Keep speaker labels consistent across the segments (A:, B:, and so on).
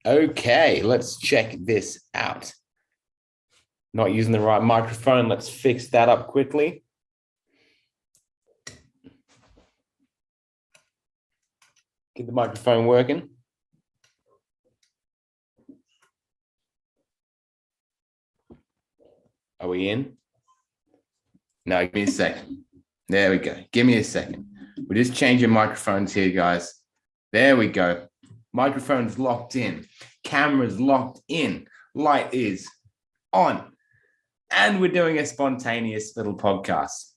A: Okay, let's check this out. Not using the right microphone. Let's fix that up quickly. Get the microphone working. Are we in? No, give me a second. There we go. Give me a second. We're just changing microphones here, guys. There we go. Microphone's locked in. Camera's locked in. Light is on. And we're doing a spontaneous little podcast.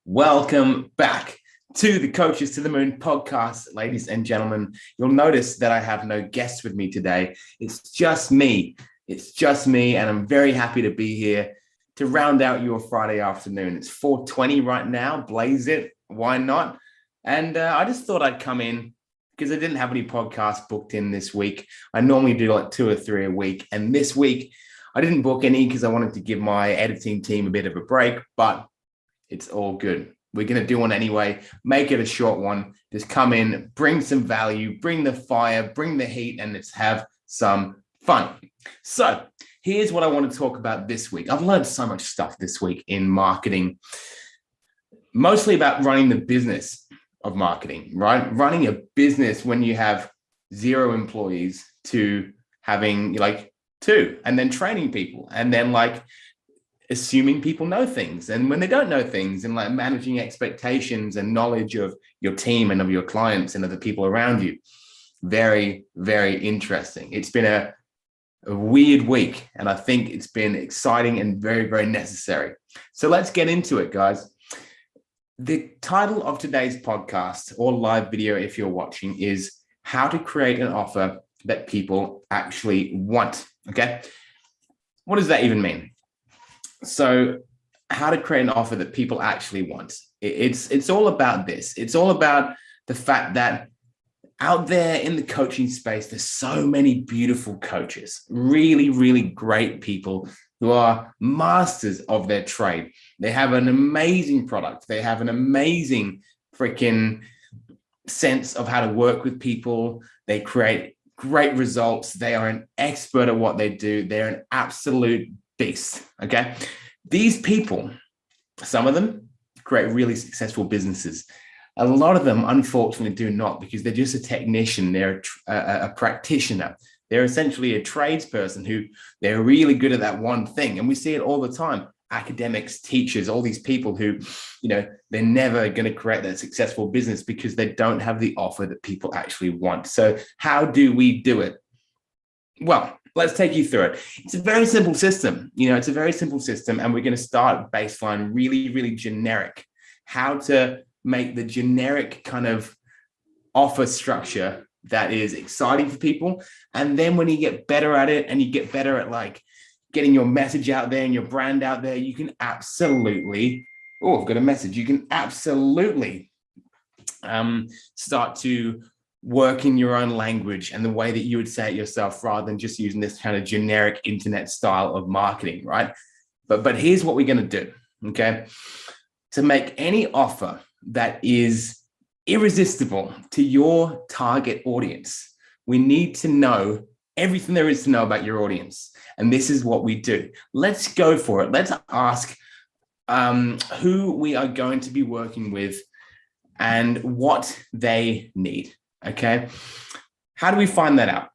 A: Welcome back to the Coaches to the Moon podcast, ladies and gentlemen. You'll notice that I have no guests with me today. It's just me. And I'm very happy to be here to round out your Friday afternoon. It's 4:20 right now. Blaze it. Why not? And I just thought I'd come in because I didn't have any podcasts booked in this week. I normally do like 2 or 3 a week. And this week, I didn't book any because I wanted to give my editing team a bit of a break, but it's all good. We're going to do one anyway. Make it a short one. Just come in, bring some value, bring the fire, bring the heat, and let's have some fun. So here's what I want to talk about this week. I've learned so much stuff this week in marketing, mostly about running the business of marketing, right? Running a business when you have 0 employees to having like 2, and then training people, and then like assuming people know things, and when they don't know things, and like managing expectations and knowledge of your team and of your clients and of the people around you. Very, very interesting. It's been a weird week, and I think it's been exciting and very, very necessary. So let's get into it, guys. The title of today's podcast, or live video if you're watching, is How to Create an Offer That People Actually Want. Okay. What does that even mean? So how to create an offer that people actually want. It's all about this. It's all about the fact that out there in the coaching space, there's so many beautiful coaches, really, really great people who are masters of their trade. They have an amazing product. They have an amazing freaking sense of how to work with people. They create great results. They are an expert at what they do. They're an absolute beast. Okay. These people, some of them create really successful businesses. A lot of them, unfortunately, do not, because they're just a technician. They're a practitioner. They're essentially a tradesperson who they're really good at that one thing. And we see it all the time. Academics, teachers, all these people who, they're never going to create that successful business because they don't have the offer that people actually want. So how do we do it? Well, let's take you through it. It's a very simple system. It's a very simple system. And we're going to start baseline really, really generic. How to make the generic kind of offer structure that is exciting for people. And then when you get better at it, and you get better at like getting your message out there and your brand out there, you can absolutely, I've got a message. You can absolutely start to work in your own language and the way that you would say it yourself, rather than just using this kind of generic internet style of marketing, right? But here's what we're going to do, okay? To make any offer that is irresistible to your target audience, we need to know everything there is to know about your audience. And this is what we do. Let's go for it. Let's ask who we are going to be working with and what they need. Okay. How do we find that out?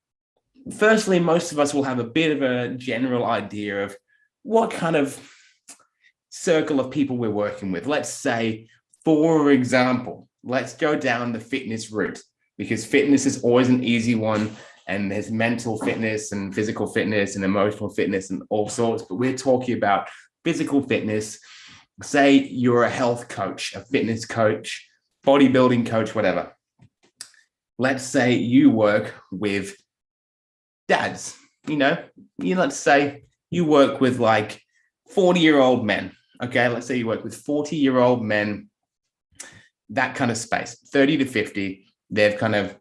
A: Firstly, most of us will have a bit of a general idea of what kind of circle of people we're working with. Let's say, for example, let's go down the fitness route, because fitness is always an easy one. And there's mental fitness and physical fitness and emotional fitness and all sorts. But we're talking about physical fitness. Say you're a health coach, a fitness coach, bodybuilding coach, whatever. Let's say you work with dads, let's say you work with like 40-year-old men. Okay. Let's say you work with 40-year-old men, that kind of space, 30 to 50. They've kind of,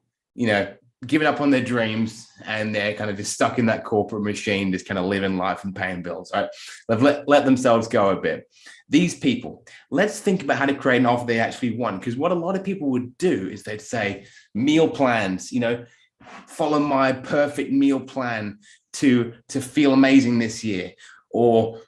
A: given up on their dreams, and they're kind of just stuck in that corporate machine, just kind of living life and paying bills, right? They've let themselves go a bit. These people, let's think about how to create an offer they actually want. Because what a lot of people would do is they'd say meal plans, follow my perfect meal plan to feel amazing this year, or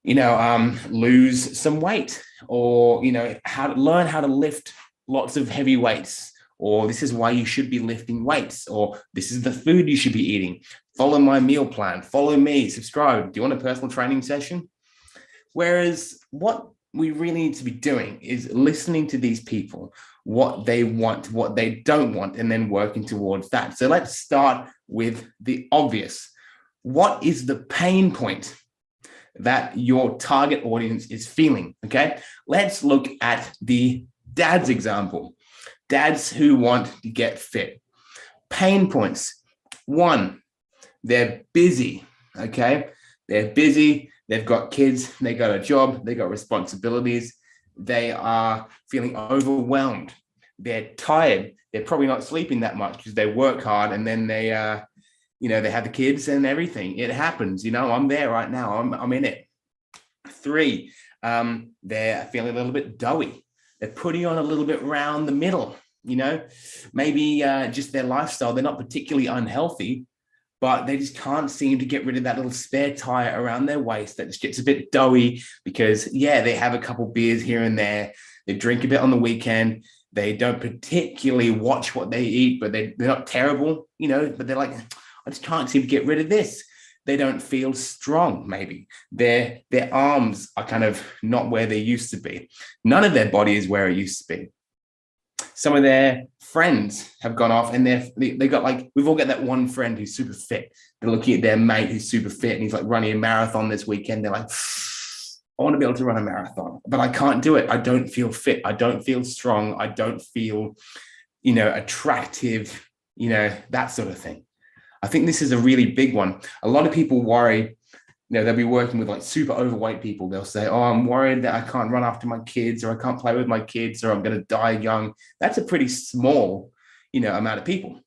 A: lose some weight, or learn how to lift lots of heavy weights, or this is why you should be lifting weights, or this is the food you should be eating. Follow my meal plan, follow me, subscribe. Do you want a personal training session? Whereas what we really need to be doing is listening to these people, what they want, what they don't want, and then working towards that. So let's start with the obvious. What is the pain point that your target audience is feeling? Okay, let's look at the dads example. Dads who want to get fit. Pain points. One, they're busy. Okay, they're busy. They've got kids, they got a job, they got responsibilities. They are feeling overwhelmed. They're tired. They're probably not sleeping that much because they work hard, and then they have the kids and everything. It happens. I'm there right now. I'm in it. 3, they're feeling a little bit doughy. They're putting on a little bit round the middle. Maybe just their lifestyle. They're not particularly unhealthy, but they just can't seem to get rid of that little spare tire around their waist that just gets a bit doughy because, they have a couple beers here and there. They drink a bit on the weekend. They don't particularly watch what they eat, but they're not terrible, but they're like, I just can't seem to get rid of this. They don't feel strong, maybe. Their arms are kind of not where they used to be. None of their body is where it used to be. Some of their friends have gone off, and they got we've all got that one friend who's super fit. They're looking at their mate who's super fit, and he's like running a marathon this weekend. They're like, I want to be able to run a marathon, but I can't do it. I don't feel fit. I don't feel strong. I don't feel, attractive, that sort of thing. I think this is a really big one. A lot of people worry, they'll be working with super overweight people. They'll say, oh, I'm worried that I can't run after my kids, or I can't play with my kids, or I'm going to die young. That's a pretty small, amount of people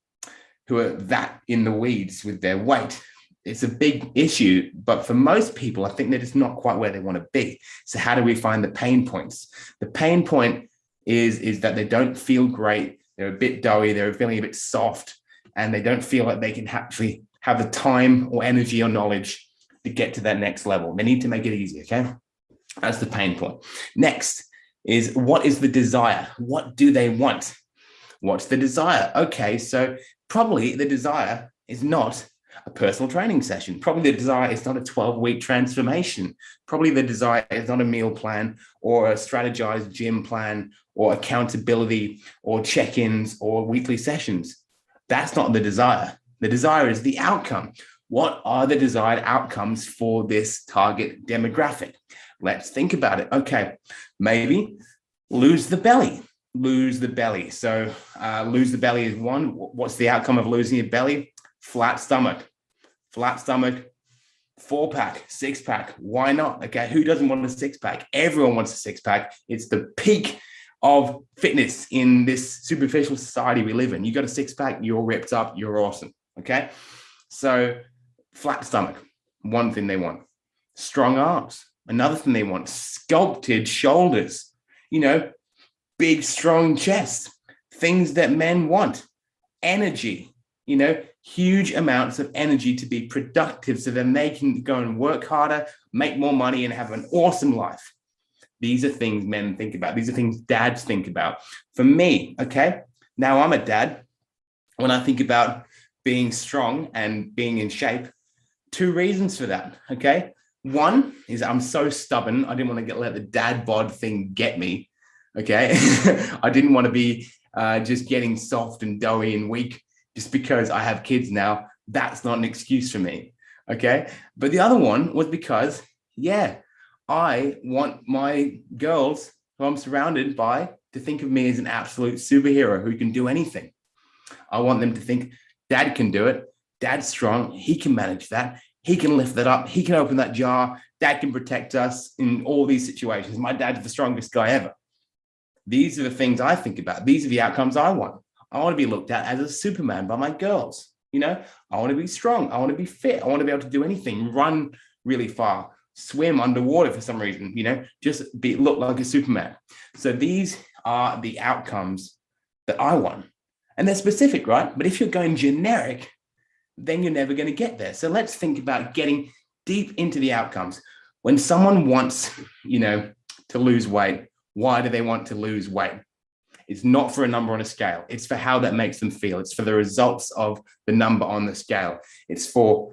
A: who are that in the weeds with their weight. It's a big issue, but for most people, I think they're just not quite where they want to be. So how do we find the pain points? The pain point is that they don't feel great. They're a bit doughy. They're feeling a bit soft, and they don't feel like they can actually have the time or energy or knowledge to get to that next level. They need to make it easy, okay? That's the pain point. Next is, what is the desire? What do they want? What's the desire? Okay, so probably the desire is not a personal training session. Probably the desire is not a 12-week transformation. Probably the desire is not a meal plan or a strategized gym plan or accountability or check-ins or weekly sessions. That's not the desire. The desire is the outcome. What are the desired outcomes for this target demographic? Let's think about it. Okay, maybe lose the belly. Lose the belly. So lose the belly is one. What's the outcome of losing your belly? Flat stomach. Flat stomach, 4-pack, 6-pack. Why not? Okay, who doesn't want a 6-pack? Everyone wants a 6-pack. It's the peak of fitness in this superficial society we live in. You got a 6-pack, you're ripped up, you're awesome. Okay, so flat stomach, one thing they want. Strong arms, another thing they want. Sculpted shoulders, big, strong chest, things that men want. Energy, huge amounts of energy to be productive so then they can go and work harder, make more money, and have an awesome life. These are things men think about. These are things dads think about. For me, okay, now I'm a dad. When I think about being strong and being in shape, 2 reasons for that, okay? One is I'm so stubborn. I didn't want to let the dad bod thing get me, okay? I didn't want to be just getting soft and doughy and weak just because I have kids now. That's not an excuse for me, okay? But the other one was because, I want my girls who I'm surrounded by to think of me as an absolute superhero who can do anything. I want them to think, Dad can do it. Dad's strong. He can manage that. He can lift that up. He can open that jar. Dad can protect us in all these situations. My dad's the strongest guy ever. These are the things I think about. These are the outcomes I want. I want to be looked at as a Superman by my girls. I want to be strong. I want to be fit. I want to be able to do anything, run really far, swim underwater for some reason, just look like a Superman. So these are the outcomes that I want. And they're specific, right? But if you're going generic, then you're never going to get there. So let's think about getting deep into the outcomes. When someone wants, to lose weight, why do they want to lose weight? It's not for a number on a scale. It's for how that makes them feel. It's for the results of the number on the scale. It's for,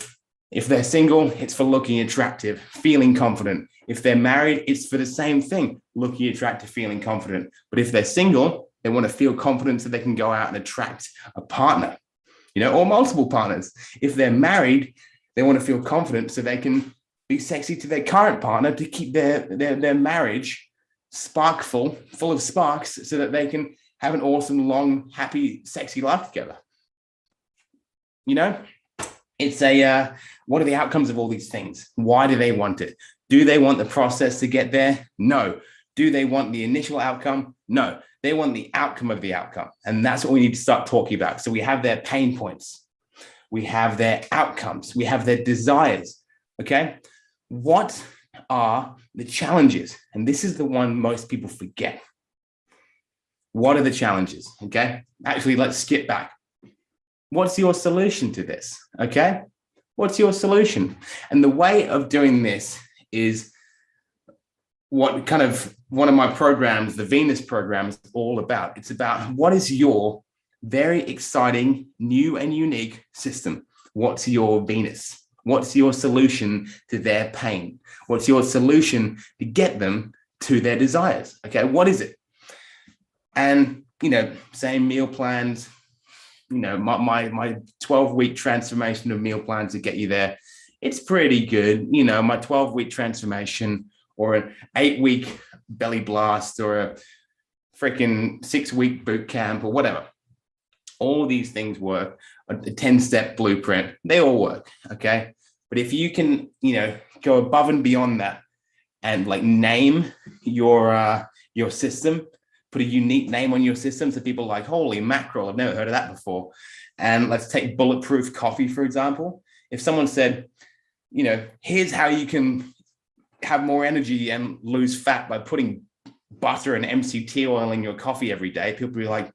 A: if they're single, it's for looking attractive, feeling confident. If they're married, it's for the same thing, looking attractive, feeling confident. But if they're single, they want to feel confident so they can go out and attract a partner, or multiple partners. If they're married, they want to feel confident so they can be sexy to their current partner to keep their marriage full of sparks so that they can have an awesome, long, happy, sexy life together. It's what are the outcomes of all these things? Why do they want it? Do they want the process to get there? No. Do they want the initial outcome? No. They want the outcome of the outcome. And that's what we need to start talking about. So we have their pain points. We have their outcomes. We have their desires. Okay. What are the challenges? And this is the one most people forget. What are the challenges? Okay. Actually, let's skip back. What's your solution to this? Okay. What's your solution? And the way of doing this is what kind of one of my programs, the Venus program, is all about. It's about what is your very exciting, new and unique system? What's your Venus? What's your solution to their pain? What's your solution to get them to their desires? Okay, what is it? And, same meal plans, my 12-week transformation of meal plans to get you there. It's pretty good. My 12-week transformation or an 8-week belly blast or a freaking 6-week boot camp or whatever. All these things work. A 10-step blueprint, they all work. Okay. But if you can, go above and beyond that and name your system, put a unique name on your system so people are like, holy mackerel, I've never heard of that before. And let's take bulletproof coffee, for example. If someone said, here's how you can have more energy and lose fat by putting butter and MCT oil in your coffee every day, people will be like,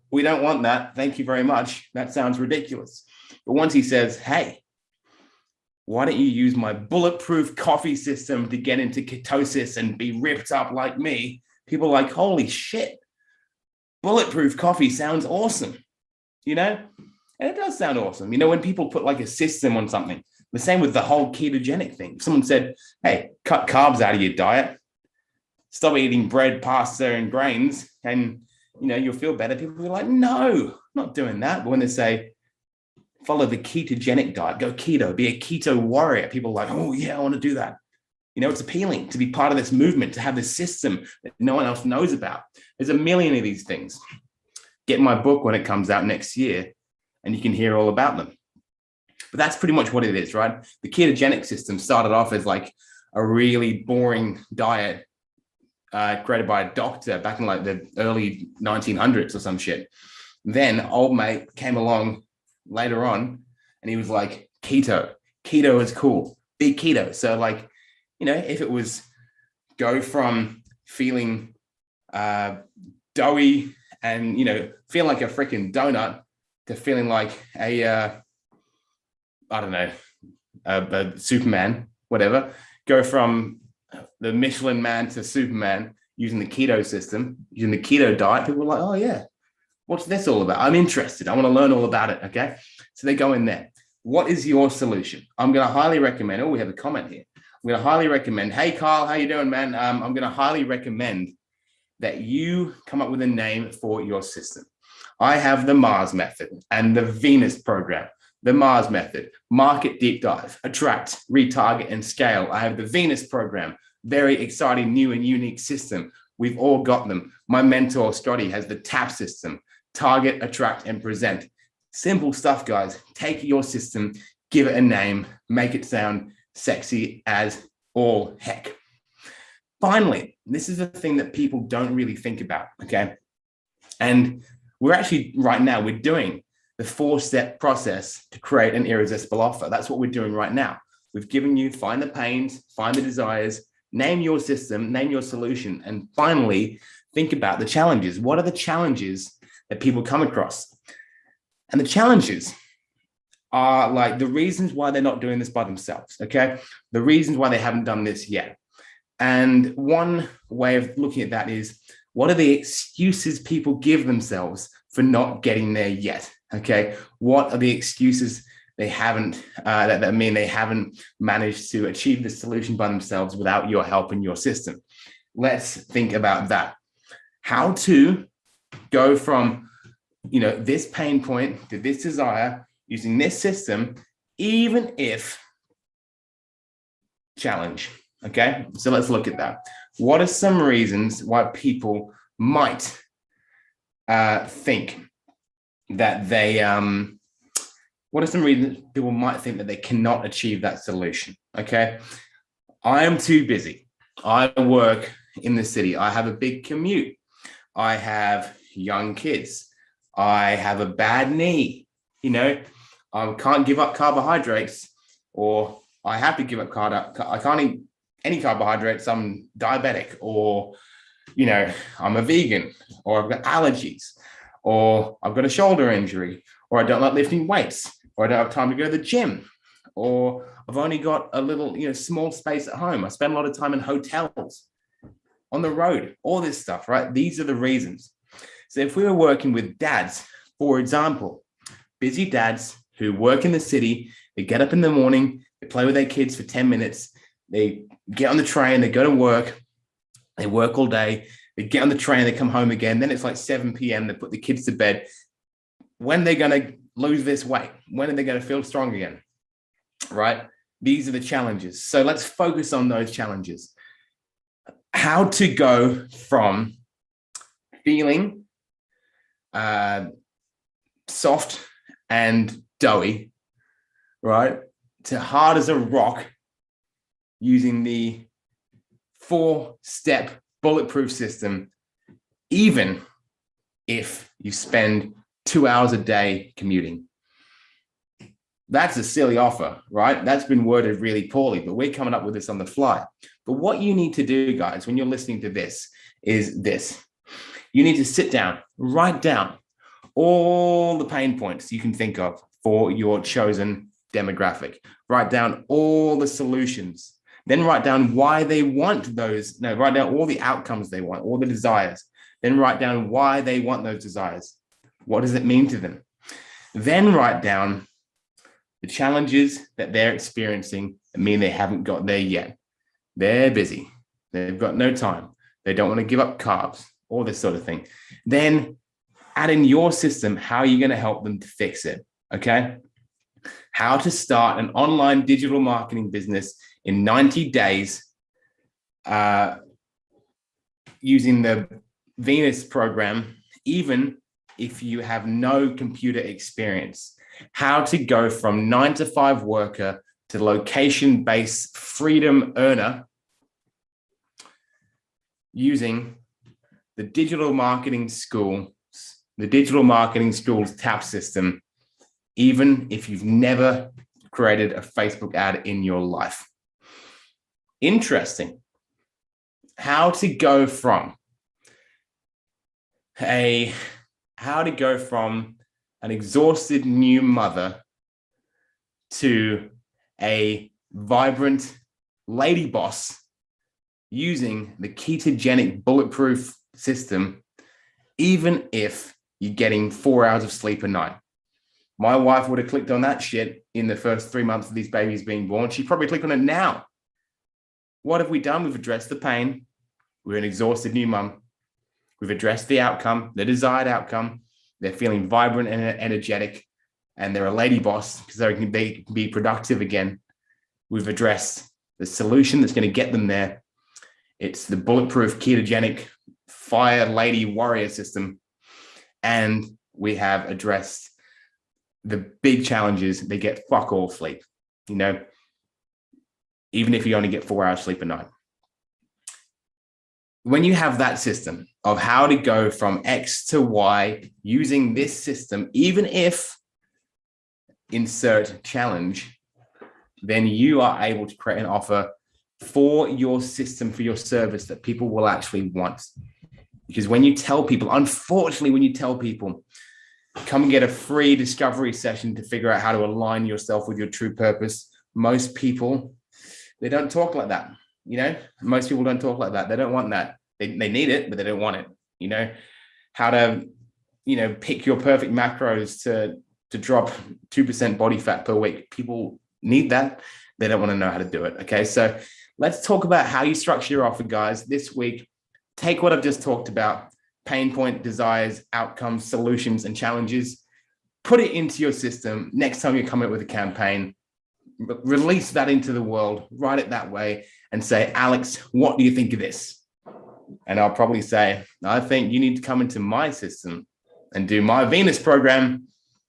A: we don't want that. Thank you very much. That sounds ridiculous. But once he says, hey, why don't you use my bulletproof coffee system to get into ketosis and be ripped up like me? People are like, holy shit, bulletproof coffee sounds awesome, And it does sound awesome. When people put a system on something, the same with the whole ketogenic thing. Someone said, hey, cut carbs out of your diet, stop eating bread, pasta, and grains, and you'll feel better. People are like, no, I'm not doing that. But when they say, follow the ketogenic diet, go keto, be a keto warrior, people are like, oh yeah, I want to do that. It's appealing to be part of this movement, to have this system that no one else knows about. There's a million of these things. Get my book when it comes out next year and you can hear all about them. But that's pretty much what it is, right? The ketogenic system started off as a really boring diet created by a doctor back in the early 1900s or some shit. Then old mate came along later on and he was like, keto is cool, be keto. So if it was go from feeling doughy and feeling like a freaking donut to feeling like a Superman, whatever, go from the Michelin man to Superman using the keto system, using the keto diet, people are like, oh yeah, what's this all about? I'm interested. I want to learn all about it. Okay. So they go in there. What is your solution? I'm going to highly recommend, we have a comment here. I'm going to highly recommend, hey, Carl, how you doing, man? I'm going to highly recommend that you come up with a name for your system. I have the Mars method and the Venus program. The Mars method, market deep dive, attract, retarget, and scale. I have the Venus program, very exciting, new and unique system. We've all got them. My mentor, Scotty, has the TAP system, target, attract, and present. Simple stuff, guys. Take your system, give it a name, make it sound sexy as all heck. Finally, this is the thing that people don't really think about, okay? And we're actually, right now, we're doing the 4-step process to create an irresistible offer. That's what we're doing right now. We've given you, find the pains, find the desires, name your system, name your solution, and finally, think about the challenges. What are the challenges that people come across. And the challenges are like the reasons why they're not doing this by themselves, okay? The reasons why they haven't done this yet. And one way of looking at that is, what are the excuses people give themselves for not getting there yet, okay? What are the excuses they haven't, that mean they haven't managed to achieve the solution by themselves without your help in your system? Let's think about that. How to go from, this pain point to this desire using this system, even if challenge. Okay, so let's look at that. What are some reasons why people might think that they, what are some reasons people might think that they cannot achieve that solution? Okay, I am too busy. I work in the city. I have a big commute. I have young kids. I have a bad knee. I can't give up carbohydrates, or I have to give up I can't eat any carbohydrates. I'm diabetic, or, I'm a vegan, or I've got allergies, or I've got a shoulder injury, or I don't like lifting weights, or I don't have time to go to the gym, or I've only got a little, small space at home. I spend a lot of time in hotels, on the road, all this stuff, right? These are the reasons. So if we were working with dads, for example, busy dads who work in the city, they get up in the morning, they play with their kids for 10 minutes, they get on the train, they go to work, they work all day, they get on the train, they come home again, then it's like 7 p.m., they put the kids to bed. When are they going to lose this weight? When are they going to feel strong again? Right? These are the challenges. So let's focus on those challenges. How to go from feeling soft and doughy, right, to hard as a rock using the 4-step bulletproof system, even if you spend 2 hours a day commuting. That's a silly offer, right? That's been worded really poorly, but we're coming up with this on the fly. But what you need to do, guys, when you're listening to this is this. You need to sit down, write down all the pain points you can think of for your chosen demographic. Write down all the solutions. Then write down why they want those. No, write down all the outcomes they want, all the desires. Then write down why they want those desires. What does it mean to them? Then write down the challenges that they're experiencing that mean they haven't got there yet. They're busy. They've got no time. They don't want to give up carbs, all this sort of thing. Then add in your system, how are you going to help them to fix it? Okay. How to start an online digital marketing business in 90 days using the Venus program, even if you have no computer experience. How to go from 9-to-5 worker to location-based freedom earner using the digital marketing school's TAP system, even if you've never created a Facebook ad in your life. Interesting. How to go from an exhausted new mother to a vibrant lady boss using the ketogenic bulletproof system, even if you're getting 4 hours of sleep a night. My wife would have clicked on that shit in the first 3 months of these babies being born. She'd probably click on it now. What have we done? We've addressed the pain. We're an exhausted new mum. We've addressed the outcome, the desired outcome. They're feeling vibrant and energetic, and they're a lady boss because they can be productive again. We've addressed the solution that's going to get them there. It's the bulletproof ketogenic fire lady warrior system. And we have addressed the big challenges. They get fuck all sleep, even if you only get 4 hours sleep a night. When you have that system of how to go from X to Y using this system, even if insert challenge, then you are able to create an offer for your system, for your service that people will actually want. Because when you tell people, unfortunately, when you tell people, come and get a free discovery session to figure out how to align yourself with your true purpose, most people, they don't talk like that. Most people don't talk like that. They don't want that. They need it, but they don't want it. How to, pick your perfect macros to drop 2% body fat per week. People need that. They don't want to know how to do it. Okay. So let's talk about how you structure your offer, guys. This week, take what I've just talked about, pain point, desires, outcomes, solutions, and challenges, put it into your system. Next time you come up with a campaign, release that into the world, write it that way, and say, Alex, what do you think of this? And I'll probably say, I think you need to come into my system and do my Venus program,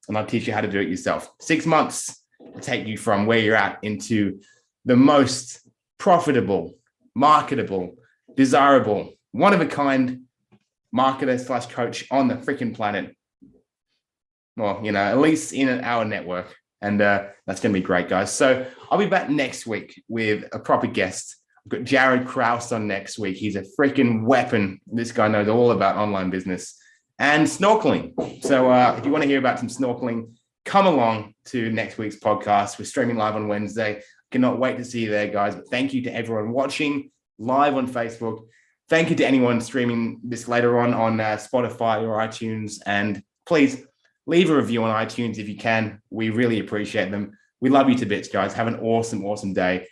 A: and I'll teach you how to do it yourself. 6 months to take you from where you're at into the most profitable, marketable, desirable, one-of-a-kind marketer / coach on the freaking planet. Well, at least in our network. And that's going to be great, guys. So I'll be back next week with a proper guest. I've got Jared Krause on next week. He's a freaking weapon. This guy knows all about online business and snorkeling. So if you want to hear about some snorkeling, come along to next week's podcast. We're streaming live on Wednesday. Cannot wait to see you there, guys. But thank you to everyone watching live on Facebook. Thank you to anyone streaming this later on Spotify or iTunes. And please leave a review on iTunes if you can. We really appreciate them. We love you to bits, guys. Have an awesome, awesome day.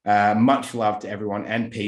A: Much love to everyone and peace.